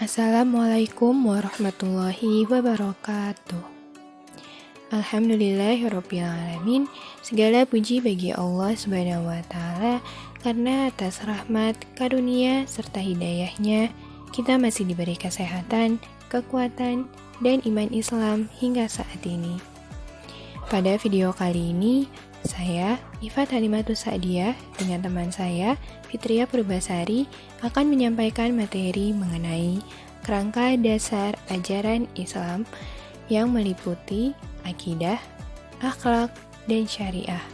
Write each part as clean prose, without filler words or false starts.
Assalamualaikum warahmatullahi wabarakatuh. Alhamdulillahirrabbilalamin. Segala puji bagi Allah Subhanahu wa Ta'ala, karena atas rahmat, karunia, serta hidayahnya kita masih diberi kesehatan, kekuatan, dan iman Islam hingga saat ini. Pada video kali ini, saya, Ifat Halimatus Sa'diyah, dengan teman saya, Fitria Purbasari, akan menyampaikan materi mengenai kerangka dasar ajaran Islam yang meliputi akidah, akhlak, dan syariah.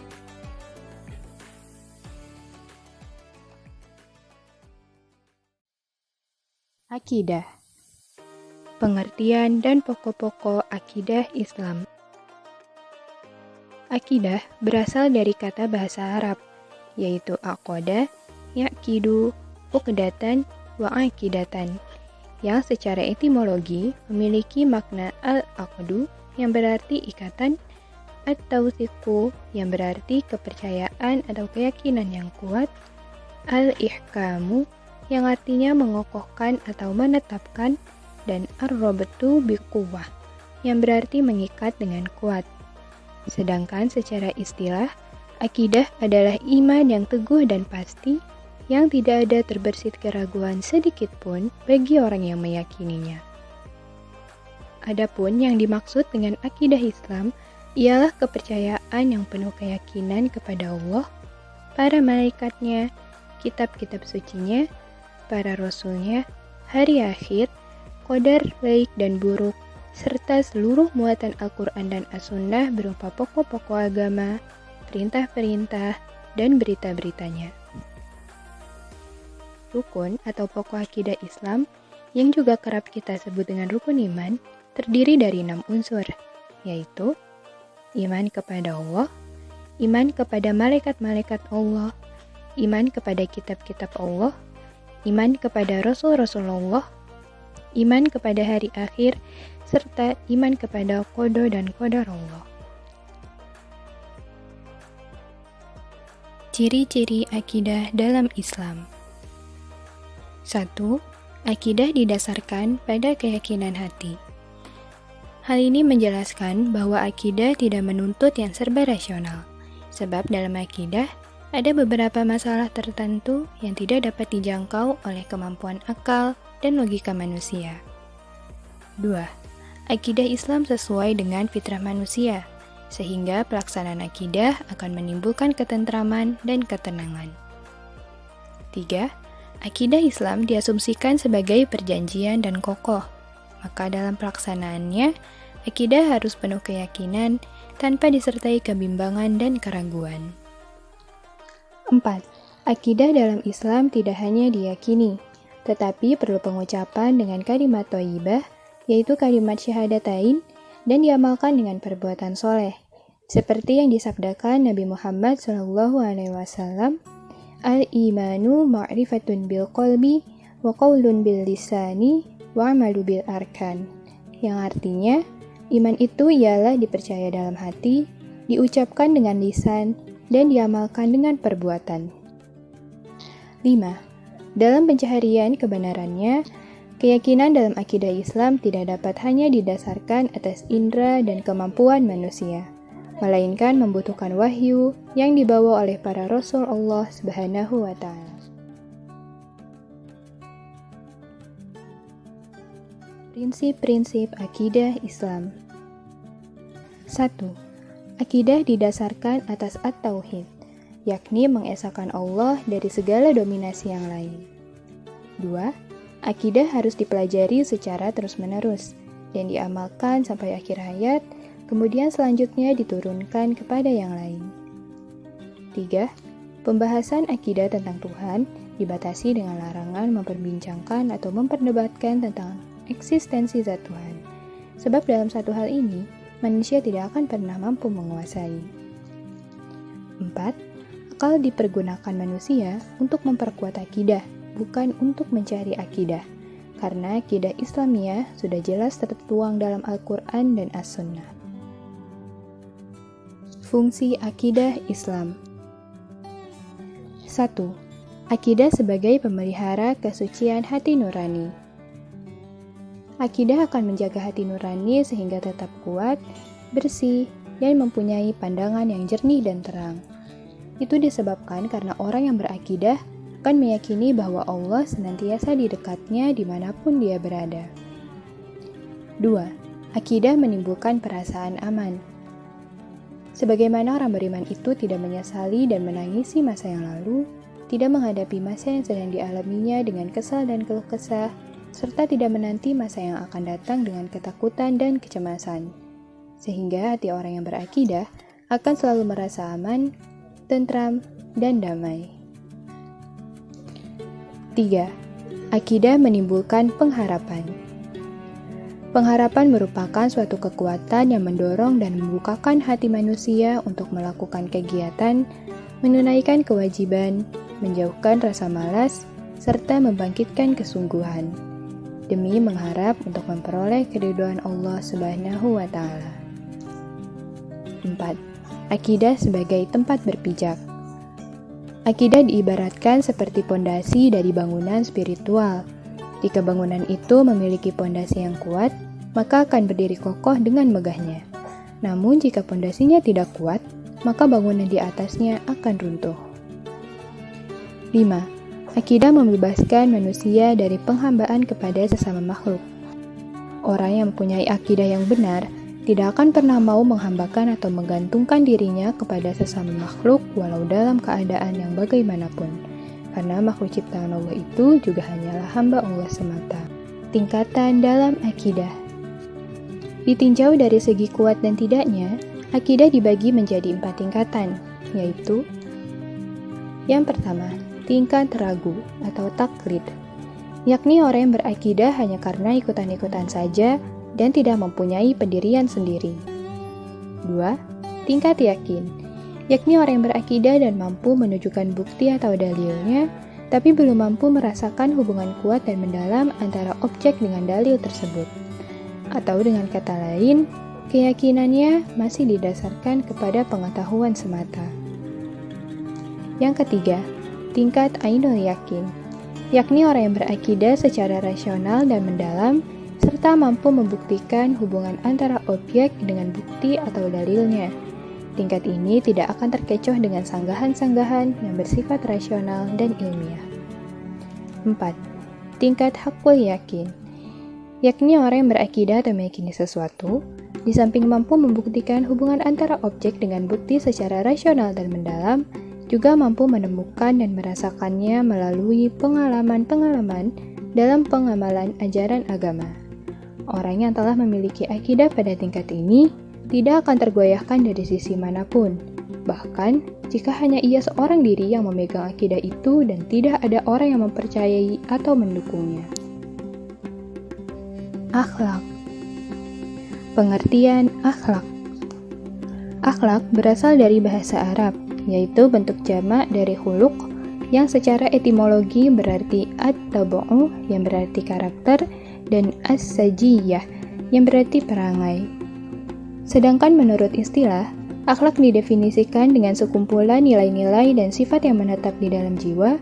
Akidah. Pengertian dan pokok-pokok akidah Islam. Akidah berasal dari kata bahasa Arab, yaitu aqoda, yaqidu, uqdatan, wa aqidatan, yang secara etimologi memiliki makna al-aqdu yang berarti ikatan, at-tawthiqu yang berarti kepercayaan atau keyakinan yang kuat, al-ihkamu yang artinya mengokohkan atau menetapkan, dan ar-rabtu biquwwah yang berarti mengikat dengan kuat. Sedangkan secara istilah, akidah adalah iman yang teguh dan pasti, yang tidak ada terbersit keraguan sedikit pun bagi orang yang meyakininya. Adapun yang dimaksud dengan akidah Islam ialah kepercayaan yang penuh keyakinan kepada Allah, para malaikatnya, kitab-kitab sucinya, para rasulnya, hari akhir, qadar baik dan buruk, serta seluruh muatan Al-Quran dan As-Sunnah berupa pokok-pokok agama, perintah-perintah, dan berita-beritanya. Rukun atau pokok akidah Islam, yang juga kerap kita sebut dengan rukun iman, terdiri dari 6 unsur, yaitu iman kepada Allah, iman kepada malaikat-malaikat Allah, iman kepada kitab-kitab Allah, iman kepada Rasul-Rasulullah, iman kepada hari akhir, serta iman kepada qada dan qadar Allah. Ciri-ciri akidah dalam Islam. 1. Akidah didasarkan pada keyakinan hati. Hal ini menjelaskan bahwa akidah tidak menuntut yang serba rasional, sebab dalam akidah ada beberapa masalah tertentu yang tidak dapat dijangkau oleh kemampuan akal dan logika manusia. 2. Akidah Islam sesuai dengan fitrah manusia, sehingga pelaksanaan akidah akan menimbulkan ketentraman dan ketenangan. 3. Akidah Islam diasumsikan sebagai perjanjian dan kokoh, maka dalam pelaksanaannya, akidah harus penuh keyakinan tanpa disertai kebimbangan dan keraguan. 4. Akidah dalam Islam tidak hanya diyakini, tetapi perlu pengucapan dengan kalimat thayyibah, yaitu kalimat syahadatain, dan diamalkan dengan perbuatan soleh, seperti yang disabdakan Nabi Muhammad SAW, al-imanu ma'rifatun bil qalbi, wa qawlun bil lisani, wa amalu bil arkan, yang artinya, iman itu ialah dipercaya dalam hati, diucapkan dengan lisan, dan diamalkan dengan perbuatan. 5. Dalam pencaharian kebenarannya, keyakinan dalam akidah Islam tidak dapat hanya didasarkan atas indera dan kemampuan manusia, melainkan membutuhkan wahyu yang dibawa oleh para Rasul Allah Subhanahu wa Ta'ala. Prinsip-prinsip akidah Islam. 1. Akidah didasarkan atas at-tauhid, yakni mengesahkan Allah dari segala dominasi yang lain. 2. Akidah harus dipelajari secara terus-menerus dan diamalkan sampai akhir hayat, kemudian selanjutnya diturunkan kepada yang lain. 3. Pembahasan akidah tentang Tuhan dibatasi dengan larangan memperbincangkan atau memperdebatkan tentang eksistensi zat Tuhan, sebab dalam satu hal ini, manusia tidak akan pernah mampu menguasai. 4. Akal dipergunakan manusia untuk memperkuat akidah, bukan untuk mencari akidah, karena akidah Islamiyah sudah jelas tertuang dalam Al-Quran dan As-Sunnah. Fungsi akidah Islam. 1. Akidah sebagai pemelihara kesucian hati nurani. Akidah akan menjaga hati nurani sehingga tetap kuat, bersih, dan mempunyai pandangan yang jernih dan terang. Itu disebabkan karena orang yang berakidah akan meyakini bahwa Allah senantiasa di dekatnya dimanapun dia berada. 2. Akidah menimbulkan perasaan aman. Sebagaimana orang beriman itu tidak menyesali dan menangisi masa yang lalu, tidak menghadapi masa yang sedang dialaminya dengan kesal dan keluh kesah, serta tidak menanti masa yang akan datang dengan ketakutan dan kecemasan. Sehingga hati orang yang berakidah akan selalu merasa aman, tentram, dan damai. 3. Akidah menimbulkan pengharapan. Pengharapan merupakan suatu kekuatan yang mendorong dan membukakan hati manusia untuk melakukan kegiatan, menunaikan kewajiban, menjauhkan rasa malas, serta membangkitkan kesungguhan, demi mengharap untuk memperoleh keridhaan Allah Subhanahu wa Ta'ala. 4. Akidah sebagai tempat berpijak. Akidah diibaratkan seperti pondasi dari bangunan spiritual. Jika bangunan itu memiliki pondasi yang kuat, maka akan berdiri kokoh dengan megahnya. Namun jika pondasinya tidak kuat, maka bangunan di atasnya akan runtuh. 5. Akidah membebaskan manusia dari penghambaan kepada sesama makhluk. Orang yang mempunyai akidah yang benar tidak akan pernah mau menghambakan atau menggantungkan dirinya kepada sesama makhluk walau dalam keadaan yang bagaimanapun, karena makhluk ciptaan Allah itu juga hanyalah hamba Allah semata. Tingkatan dalam akidah. Ditinjau dari segi kuat dan tidaknya, akidah dibagi menjadi 4 tingkatan, yaitu: yang pertama, tingkat ragu atau taklid, yakni orang yang berakidah hanya karena ikutan-ikutan saja dan tidak mempunyai pendirian sendiri. 2. Tingkat yakin, yakni orang yang berakidah dan mampu menunjukkan bukti atau dalilnya, tapi belum mampu merasakan hubungan kuat dan mendalam antara objek dengan dalil tersebut. Atau dengan kata lain, keyakinannya masih didasarkan kepada pengetahuan semata. Yang ketiga, tingkat ainul yakin, yakni orang yang berakidah secara rasional dan mendalam, serta mampu membuktikan hubungan antara objek dengan bukti atau dalilnya. Tingkat ini tidak akan terkecoh dengan sanggahan-sanggahan yang bersifat rasional dan ilmiah. 4. Tingkat hakul yakin, yakni orang yang berakidah atau meyakini sesuatu, di samping mampu membuktikan hubungan antara objek dengan bukti secara rasional dan mendalam, juga mampu menemukan dan merasakannya melalui pengalaman-pengalaman dalam pengamalan ajaran agama. Orang yang telah memiliki akidah pada tingkat ini tidak akan tergoyahkan dari sisi manapun. Bahkan, jika hanya ia seorang diri yang memegang akidah itu dan tidak ada orang yang mempercayai atau mendukungnya. Akhlak. Pengertian akhlak. Akhlak berasal dari bahasa Arab, yaitu bentuk jamak dari khuluq yang secara etimologi berarti at-tabu'u yang berarti karakter dan as-sajiyah yang berarti perangai. Sedangkan menurut istilah, akhlak didefinisikan dengan sekumpulan nilai-nilai dan sifat yang menetap di dalam jiwa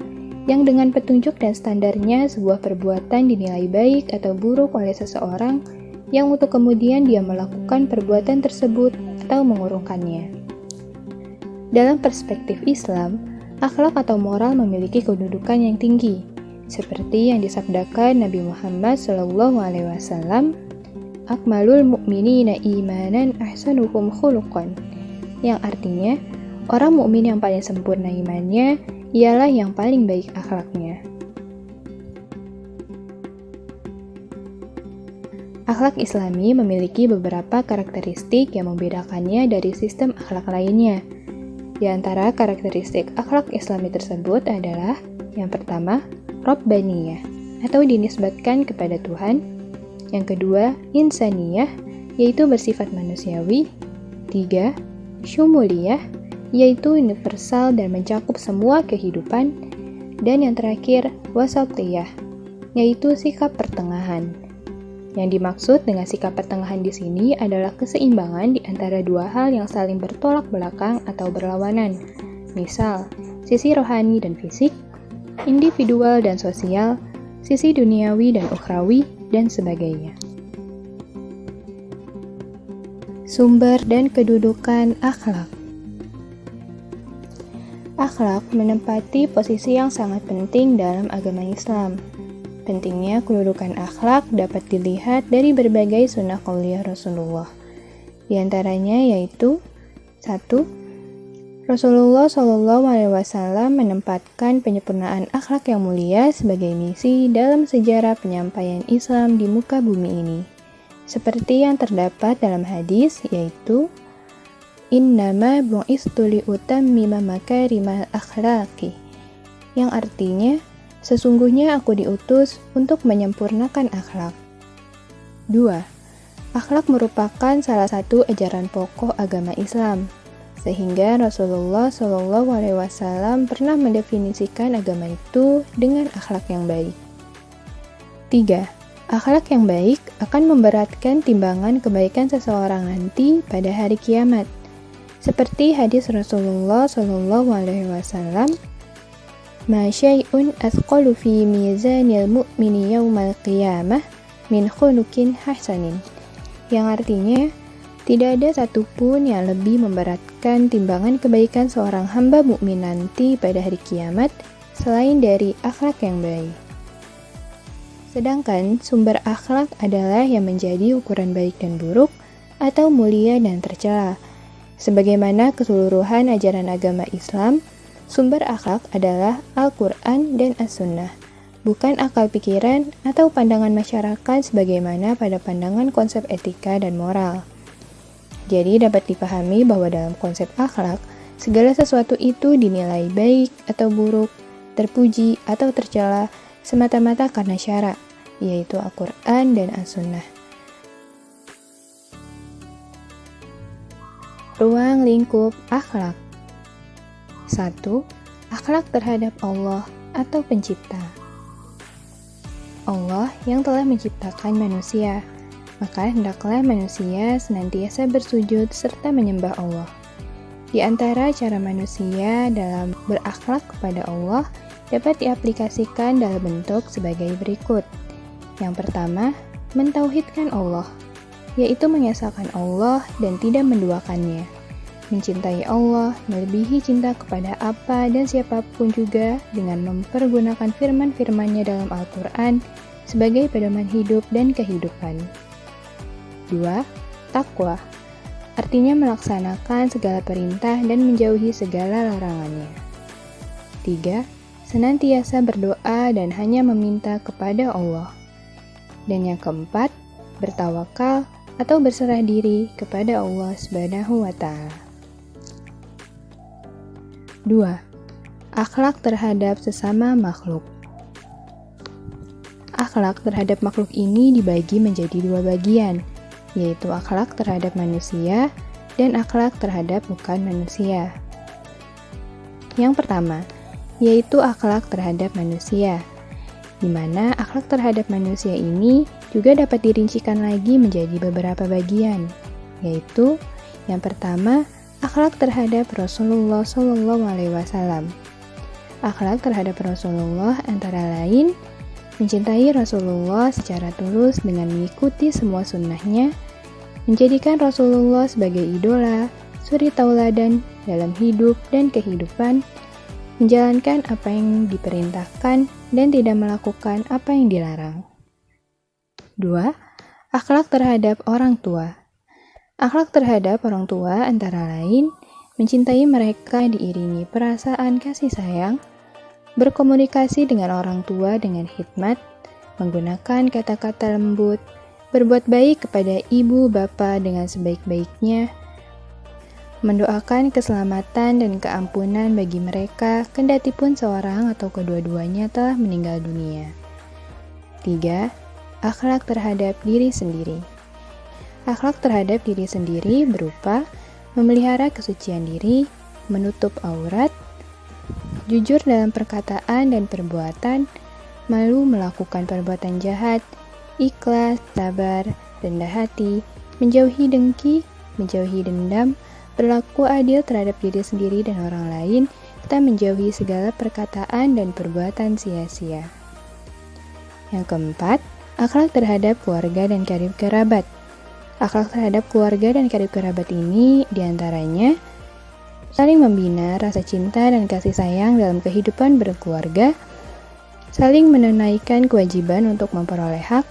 yang dengan petunjuk dan standarnya sebuah perbuatan dinilai baik atau buruk oleh seseorang yang untuk kemudian dia melakukan perbuatan tersebut atau mengurungkannya. Dalam perspektif Islam, akhlak atau moral memiliki kedudukan yang tinggi, seperti yang disabdakan Nabi Muhammad SAW, "Akmalul mu'minina imanan ahsanuhum khuluqan," yang artinya, orang mukmin yang paling sempurna imannya ialah yang paling baik akhlaknya. Akhlak Islami memiliki beberapa karakteristik yang membedakannya dari sistem akhlak lainnya. Di antara karakteristik akhlak Islami tersebut adalah: yang pertama, Rabbaniyah, atau dinisbatkan kepada Tuhan. Yang kedua, Insaniyah, yaitu bersifat manusiawi. 3. Syumuliyah, yaitu universal dan mencakup semua kehidupan. Dan yang terakhir, Wasatiyah, yaitu sikap pertengahan. Yang dimaksud dengan sikap pertengahan di sini adalah keseimbangan di antara dua hal yang saling bertolak belakang atau berlawanan. Misal, sisi rohani dan fisik, individual dan sosial, sisi duniawi dan ukhrawi, dan sebagainya. Sumber dan kedudukan akhlak. Akhlak menempati posisi yang sangat penting dalam agama Islam. Pentingnya kedudukan akhlak dapat dilihat dari berbagai sunnah qauliyah Rasulullah. Di antaranya yaitu 1. Rasulullah SAW menempatkan penyempurnaan akhlak yang mulia sebagai misi dalam sejarah penyampaian Islam di muka bumi ini. Seperti yang terdapat dalam hadis yaitu Innama bu'istu liutammima makarimal akhlaqi, yang artinya sesungguhnya aku diutus untuk menyempurnakan akhlak. 2. Akhlak merupakan salah satu ajaran pokok agama Islam, sehingga Rasulullah SAW pernah mendefinisikan agama itu dengan akhlak yang baik. 3. Akhlak yang baik akan memberatkan timbangan kebaikan seseorang nanti pada hari kiamat. Seperti hadis Rasulullah SAW, Ma syai'un athqalu fi mizanil mu'mini yawmal qiyamah min khuluqin hasanin. Yang artinya, tidak ada satupun yang lebih memberatkan timbangan kebaikan seorang hamba mukmin nanti pada hari kiamat selain dari akhlak yang baik. Sedangkan sumber akhlak adalah yang menjadi ukuran baik dan buruk atau mulia dan tercela. Sebagaimana keseluruhan ajaran agama Islam, sumber akhlak adalah Al-Quran dan As-Sunnah, bukan akal pikiran atau pandangan masyarakat sebagaimana pada pandangan konsep etika dan moral. Jadi dapat dipahami bahwa dalam konsep akhlak, segala sesuatu itu dinilai baik atau buruk, terpuji atau tercela semata-mata karena syarak, yaitu Al-Quran dan As-Sunnah. Ruang lingkup akhlak. 1. Akhlak terhadap Allah atau pencipta. Allah yang telah menciptakan manusia, maka hendaklah manusia senantiasa bersujud serta menyembah Allah. Di antara cara manusia dalam berakhlak kepada Allah dapat diaplikasikan dalam bentuk sebagai berikut. Yang pertama, mentauhidkan Allah, yaitu mengesahkan Allah dan tidak menduakannya. Mencintai Allah melebihi cinta kepada apa dan siapapun juga dengan mempergunakan firman-firman-Nya dalam Al-Quran sebagai pedoman hidup dan kehidupan. 2. Takwa, artinya melaksanakan segala perintah dan menjauhi segala larangannya. 3. Senantiasa berdoa dan hanya meminta kepada Allah. Dan yang keempat, bertawakal atau berserah diri kepada Allah Subhanahu wa Ta'ala. 2. Akhlak terhadap sesama makhluk. Akhlak terhadap makhluk ini dibagi menjadi dua bagian, yaitu akhlak terhadap manusia dan akhlak terhadap bukan manusia. Yang pertama, yaitu akhlak terhadap manusia, di mana akhlak terhadap manusia ini juga dapat dirincikan lagi menjadi beberapa bagian, yaitu yang pertama, akhlak terhadap Rasulullah SAW. Akhlak terhadap Rasulullah antara lain, mencintai Rasulullah secara tulus dengan mengikuti semua sunnahnya, menjadikan Rasulullah sebagai idola, suri tauladan dalam hidup dan kehidupan, menjalankan apa yang diperintahkan dan tidak melakukan apa yang dilarang. 2. Akhlak terhadap orang tua. Akhlak terhadap orang tua antara lain, mencintai mereka diiringi perasaan kasih sayang, berkomunikasi dengan orang tua dengan hikmat, menggunakan kata-kata lembut, berbuat baik kepada ibu bapa dengan sebaik-baiknya, mendoakan keselamatan dan keampunan bagi mereka kendatipun seorang atau kedua-duanya telah meninggal dunia. 3. Akhlak terhadap diri sendiri. Akhlak terhadap diri sendiri berupa memelihara kesucian diri, menutup aurat, jujur dalam perkataan dan perbuatan, malu melakukan perbuatan jahat, ikhlas, sabar, rendah hati, menjauhi dengki, menjauhi dendam, berlaku adil terhadap diri sendiri dan orang lain, serta menjauhi segala perkataan dan perbuatan sia-sia. Yang keempat, akhlak terhadap keluarga dan karib kerabat. Akhlak terhadap keluarga dan karib kerabat ini diantaranya saling membina rasa cinta dan kasih sayang dalam kehidupan berkeluarga, saling menunaikan kewajiban untuk memperoleh hak,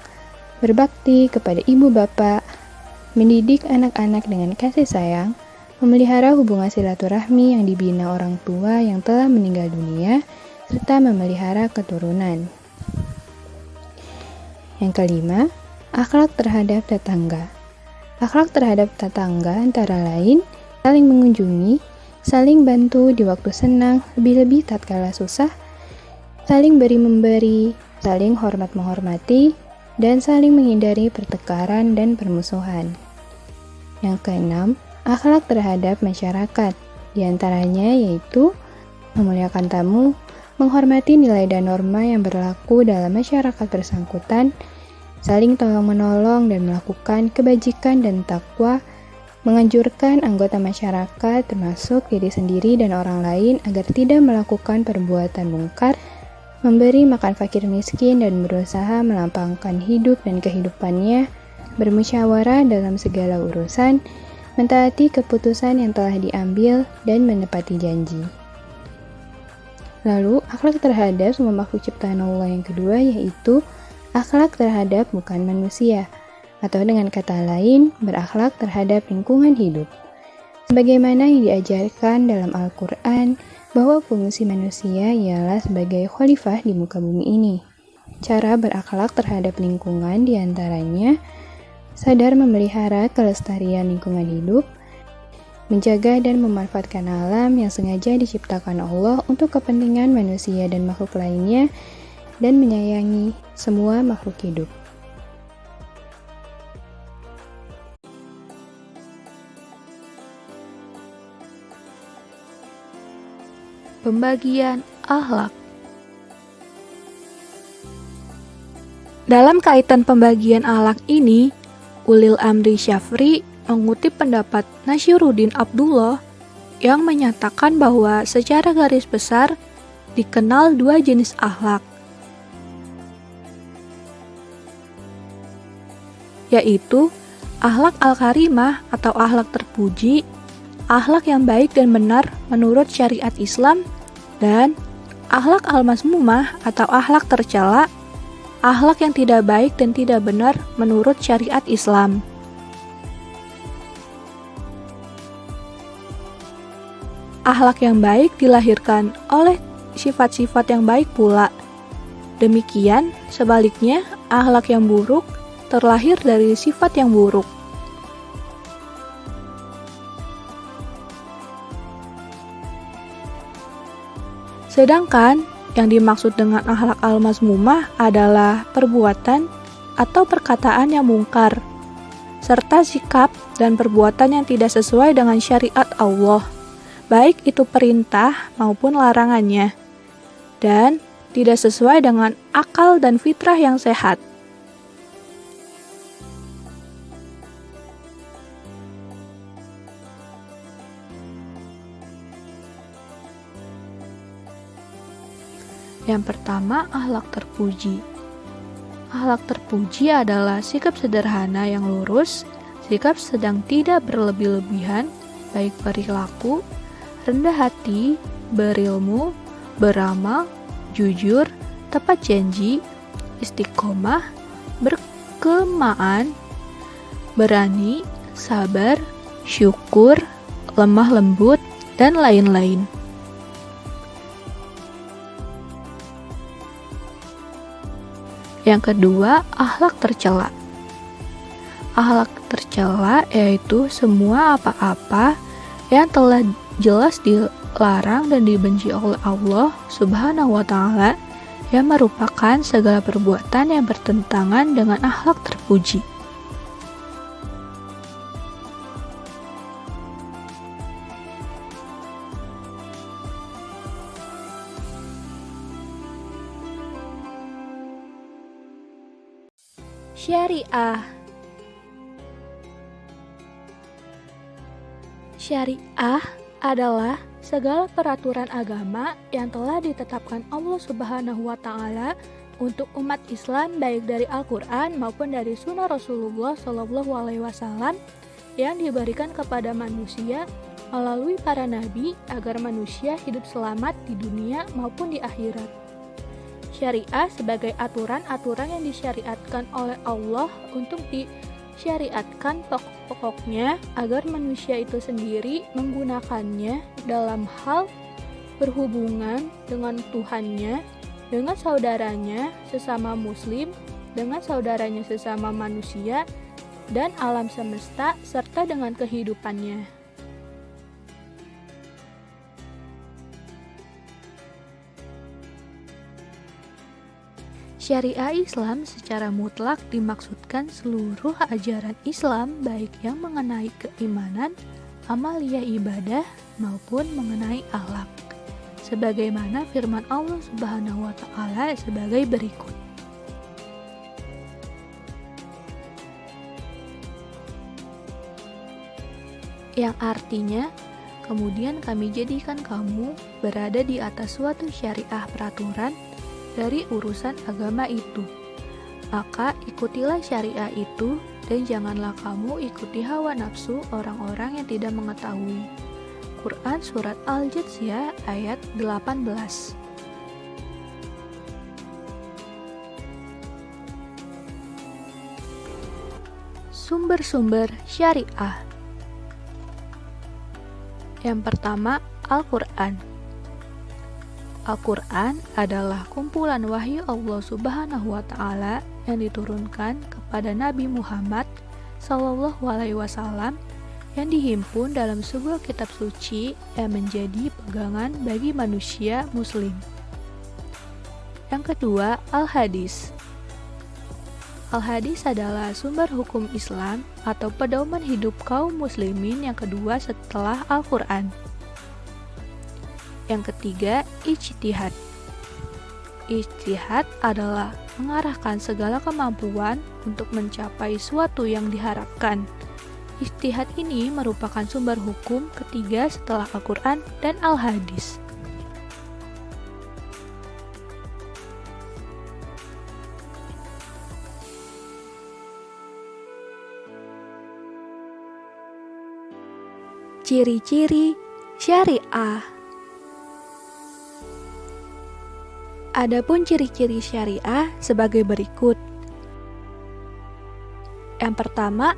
berbakti kepada ibu bapak, mendidik anak-anak dengan kasih sayang, memelihara hubungan silaturahmi yang dibina orang tua yang telah meninggal dunia, serta memelihara keturunan. Yang kelima, akhlak terhadap tetangga. Akhlak terhadap tetangga antara lain saling mengunjungi, saling bantu di waktu senang, lebih-lebih tatkala susah, saling beri-memberi, saling hormat-menghormati, dan saling menghindari pertengkaran dan permusuhan. Yang keenam, akhlak terhadap masyarakat, diantaranya yaitu memuliakan tamu, menghormati nilai dan norma yang berlaku dalam masyarakat bersangkutan, saling tolong-menolong dan melakukan kebajikan dan takwa, menganjurkan anggota masyarakat termasuk diri sendiri dan orang lain agar tidak melakukan perbuatan mungkar, memberi makan fakir miskin dan berusaha melampangkan hidup dan kehidupannya, bermusyawarah dalam segala urusan, mentaati keputusan yang telah diambil, dan menepati janji. Lalu, akhlak terhadap semua makhluk ciptaan Allah yang kedua yaitu akhlak terhadap bukan manusia, atau dengan kata lain, berakhlak terhadap lingkungan hidup. Sebagaimana yang diajarkan dalam Al-Quran, bahwa fungsi manusia ialah sebagai khalifah di muka bumi ini. Cara berakhlak terhadap lingkungan diantaranya, sadar memelihara kelestarian lingkungan hidup, menjaga dan memanfaatkan alam yang sengaja diciptakan Allah untuk kepentingan manusia dan makhluk lainnya, dan menyayangi semua makhluk hidup. Pembagian akhlak. Dalam kaitan pembagian akhlak ini, Ulil Amri Syafri mengutip pendapat Nasyruddin Abdullah yang menyatakan bahwa secara garis besar dikenal dua jenis akhlak, yaitu akhlak al-karimah atau akhlak terpuji, akhlak yang baik dan benar menurut syariat Islam, dan akhlak al-mazmumah atau akhlak tercela, akhlak yang tidak baik dan tidak benar menurut syariat Islam. Akhlak yang baik dilahirkan oleh sifat-sifat yang baik pula. Demikian, sebaliknya, akhlak yang buruk terlahir dari sifat yang buruk. Sedangkan, yang dimaksud dengan akhlak al-mazmumah adalah perbuatan atau perkataan yang mungkar, serta sikap dan perbuatan yang tidak sesuai dengan syariat Allah, baik itu perintah maupun larangannya, dan tidak sesuai dengan akal dan fitrah yang sehat. Yang pertama, akhlak terpuji. Akhlak terpuji adalah sikap sederhana yang lurus, sikap sedang tidak berlebih-lebihan, baik perilaku, rendah hati, berilmu, beramal, jujur, tepat janji, istiqomah, berkemaan, berani, sabar, syukur, lemah lembut, dan lain-lain. Yang kedua, akhlak tercela. Akhlak tercela yaitu semua apa-apa yang telah jelas dilarang dan dibenci oleh Allah Subhanahu wa Ta'ala, yang merupakan segala perbuatan yang bertentangan dengan akhlak terpuji. Syariah. Syariah adalah segala peraturan agama yang telah ditetapkan Allah Subhanahu wa Ta'ala untuk umat Islam baik dari Al-Quran maupun dari Sunnah Rasulullah SAW yang diberikan kepada manusia melalui para nabi agar manusia hidup selamat di dunia maupun di akhirat. Syariah sebagai aturan-aturan yang disyariatkan oleh Allah untuk disyariatkan pokok-pokoknya agar manusia itu sendiri menggunakannya dalam hal berhubungan dengan Tuhannya, dengan saudaranya sesama muslim, dengan saudaranya sesama manusia, dan alam semesta, serta dengan kehidupannya. Syariah Islam secara mutlak dimaksudkan seluruh ajaran Islam baik yang mengenai keimanan, amalia ibadah, maupun mengenai akhlak. Sebagaimana firman Allah Subhanahu wa Ta'ala sebagai berikut. Yang artinya, kemudian kami jadikan kamu berada di atas suatu syariah peraturan dari urusan agama itu. Maka ikutilah syariah itu dan janganlah kamu ikuti hawa nafsu orang-orang yang tidak mengetahui. Quran Surat Al-Jathiyah ayat 18. Sumber-sumber syariah. Yang pertama, Al-Quran. Al-Quran adalah kumpulan wahyu Allah Subhanahu wa Ta'ala yang diturunkan kepada Nabi Muhammad SAW yang dihimpun dalam sebuah kitab suci yang menjadi pegangan bagi manusia muslim. Yang kedua, Al-Hadis. Al-Hadis adalah sumber hukum Islam atau pedoman hidup kaum muslimin yang kedua setelah Al-Quran. Yang ketiga, ijtihad. Ijtihad adalah mengarahkan segala kemampuan untuk mencapai suatu yang diharapkan. Ijtihad ini merupakan sumber hukum ketiga setelah Al-Quran dan Al-Hadis. Ciri-ciri syariah. Adapun ciri-ciri syariah sebagai berikut. Yang pertama,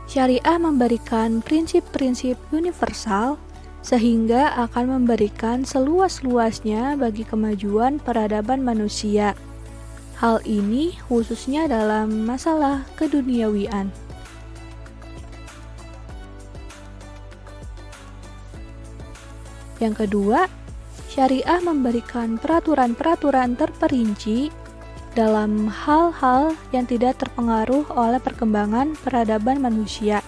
syariah memberikan prinsip-prinsip universal sehingga akan memberikan seluas-luasnya bagi kemajuan peradaban manusia. Hal ini khususnya dalam masalah keduniawian. Yang kedua, syariah memberikan peraturan-peraturan terperinci dalam hal-hal yang tidak terpengaruh oleh perkembangan peradaban manusia.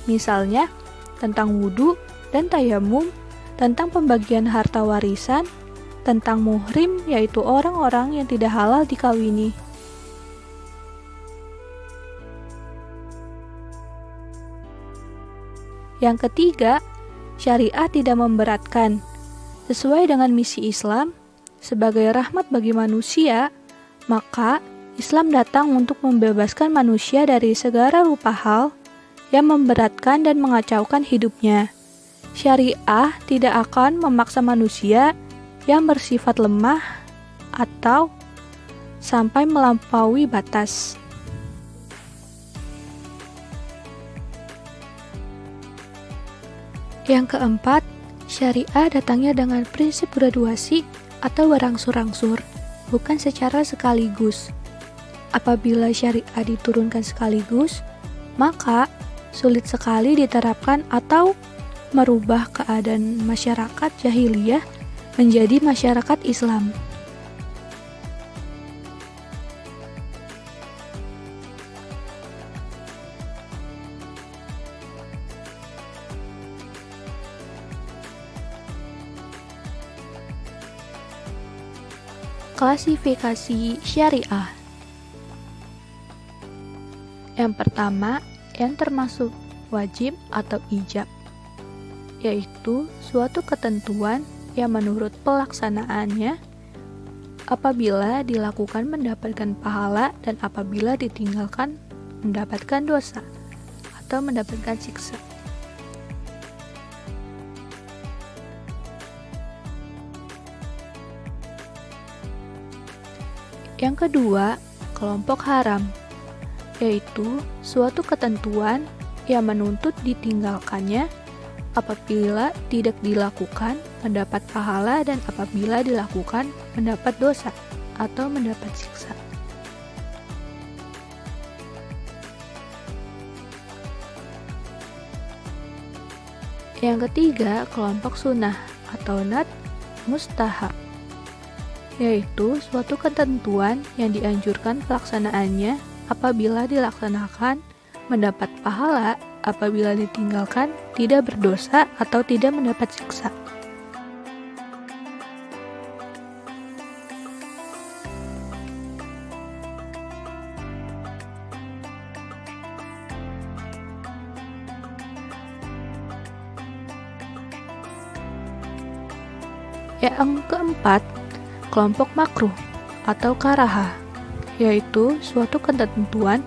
Misalnya, tentang wudhu dan tayamum, tentang pembagian harta warisan, tentang muhrim yaitu orang-orang yang tidak halal dikawini. Yang ketiga, syariah tidak memberatkan. Sesuai dengan misi Islam, sebagai rahmat bagi manusia, maka Islam datang untuk membebaskan manusia dari segala rupa hal yang memberatkan dan mengacaukan hidupnya. Syariah tidak akan memaksa manusia yang bersifat lemah atau sampai melampaui batas. Yang keempat, syariah datangnya dengan prinsip graduasi atau berangsur-angsur, bukan secara sekaligus. Apabila syariah diturunkan sekaligus, maka sulit sekali diterapkan atau merubah keadaan masyarakat jahiliyah menjadi masyarakat Islam. Klasifikasi syariah. Yang pertama, yang termasuk wajib atau ijab, yaitu suatu ketentuan yang menurut pelaksanaannya apabila dilakukan mendapatkan pahala dan apabila ditinggalkan mendapatkan dosa atau mendapatkan siksa. Yang kedua, kelompok haram, yaitu suatu ketentuan yang menuntut ditinggalkannya apabila tidak dilakukan mendapat pahala dan apabila dilakukan mendapat dosa atau mendapat siksa. Yang ketiga, kelompok sunnah atau nat mustahab, yaitu suatu ketentuan yang dianjurkan pelaksanaannya apabila dilaksanakan mendapat pahala, apabila ditinggalkan tidak berdosa atau tidak mendapat siksa. Yang keempat, kelompok makruh atau karaha, yaitu suatu ketentuan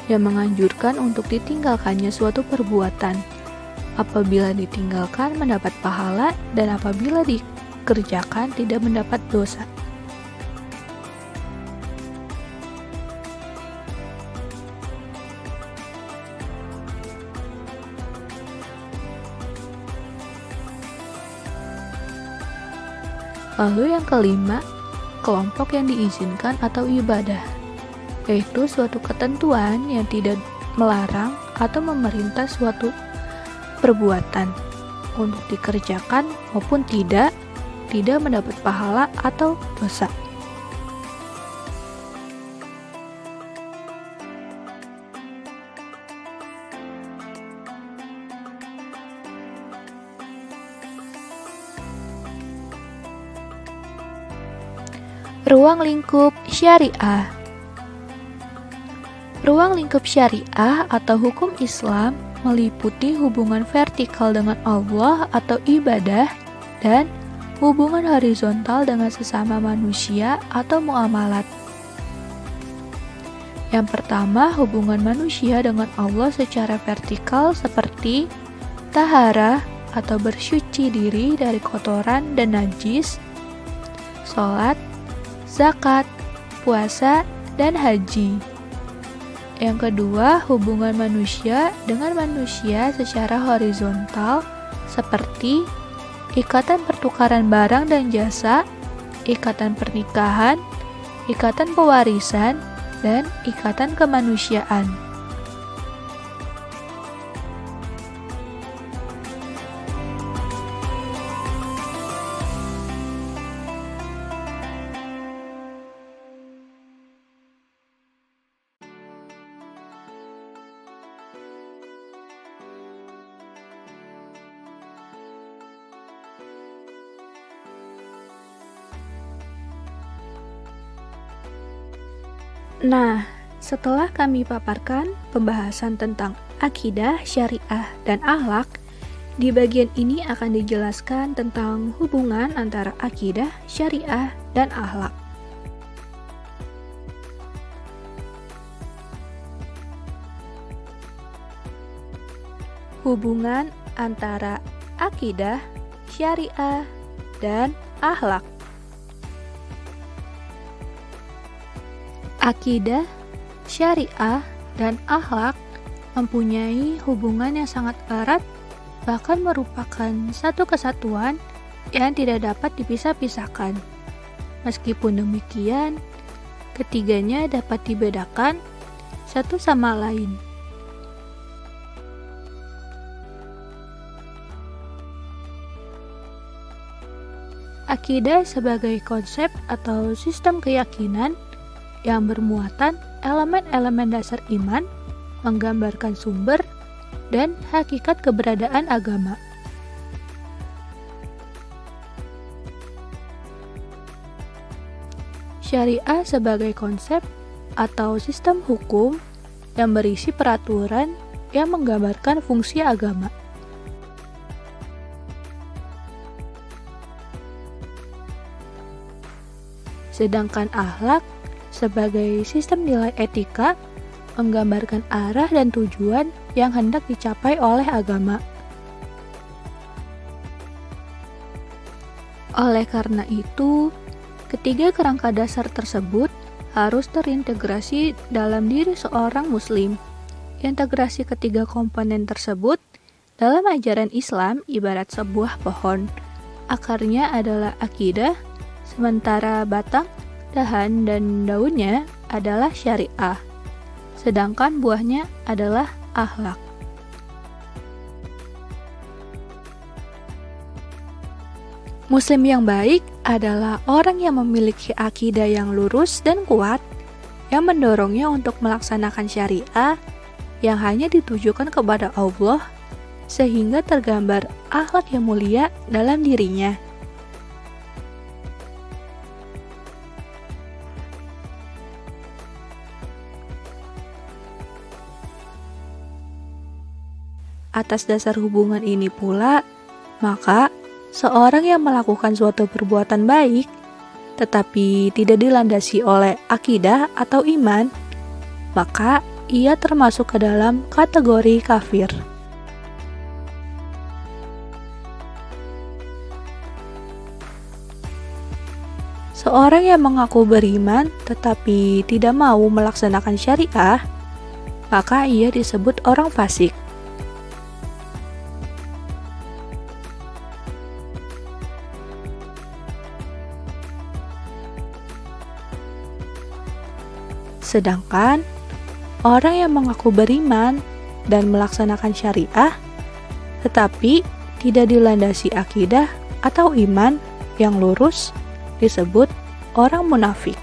yang menganjurkan untuk ditinggalkannya suatu perbuatan apabila ditinggalkan mendapat pahala dan apabila dikerjakan tidak mendapat dosa. Lalu yang kelima, kelompok yang diizinkan atau ibadah, yaitu suatu ketentuan yang tidak melarang atau memerintah suatu perbuatan untuk dikerjakan maupun tidak mendapat pahala atau dosa. Ruang lingkup syariah. Ruang lingkup syariah atau hukum Islam meliputi hubungan vertikal dengan Allah atau ibadah dan hubungan horizontal dengan sesama manusia atau muamalat. Yang pertama, hubungan manusia dengan Allah secara vertikal seperti taharah atau bersuci diri dari kotoran dan najis, sholat, zakat, puasa, dan haji. Yang kedua, hubungan manusia dengan manusia secara horizontal seperti ikatan pertukaran barang dan jasa, ikatan pernikahan, ikatan pewarisan, dan ikatan kemanusiaan. Nah, setelah kami paparkan pembahasan tentang akidah, syariah, dan akhlak, di bagian ini akan dijelaskan tentang hubungan antara akidah, syariah, dan akhlak. Hubungan antara akidah, syariah, dan akhlak. Akidah, syariah, dan akhlak mempunyai hubungan yang sangat erat, bahkan merupakan satu kesatuan yang tidak dapat dipisah-pisahkan. Meskipun demikian, ketiganya dapat dibedakan satu sama lain. Akidah sebagai konsep atau sistem keyakinan yang bermuatan elemen-elemen dasar iman, menggambarkan sumber dan hakikat keberadaan agama. Syariah sebagai konsep atau sistem hukum yang berisi peraturan yang menggambarkan fungsi agama. Sedangkan akhlak sebagai sistem nilai etika menggambarkan arah dan tujuan yang hendak dicapai oleh agama. Oleh karena itu, ketiga kerangka dasar tersebut harus terintegrasi dalam diri seorang muslim. Integrasi ketiga komponen tersebut dalam ajaran Islam ibarat sebuah pohon. Akarnya adalah akidah, sementara batang, dahan, dan daunnya adalah syariah. Sedangkan buahnya adalah akhlak. Muslim yang baik adalah orang yang memiliki akidah yang lurus dan kuat, yang mendorongnya untuk melaksanakan syariah yang hanya ditujukan kepada Allah, sehingga tergambar akhlak yang mulia dalam dirinya. Atas dasar hubungan ini pula, maka seorang yang melakukan suatu perbuatan baik, tetapi tidak dilandasi oleh akidah atau iman, maka ia termasuk ke dalam kategori kafir. Seorang yang mengaku beriman tetapi tidak mau melaksanakan syariah, maka ia disebut orang fasik. Sedangkan orang yang mengaku beriman dan melaksanakan syariah, tetapi tidak dilandasi akidah atau iman yang lurus, disebut orang munafik.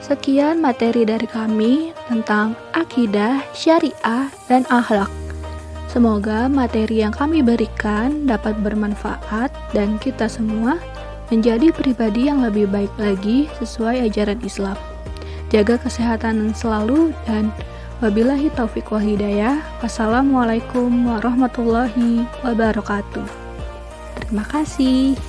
Sekian materi dari kami tentang akidah, syariah, dan akhlak. Semoga materi yang kami berikan dapat bermanfaat dan kita semua menjadi pribadi yang lebih baik lagi sesuai ajaran Islam. Jaga kesehatan selalu dan wabillahi taufiq wal hidayah. Wassalamualaikum warahmatullahi wabarakatuh. Terima kasih.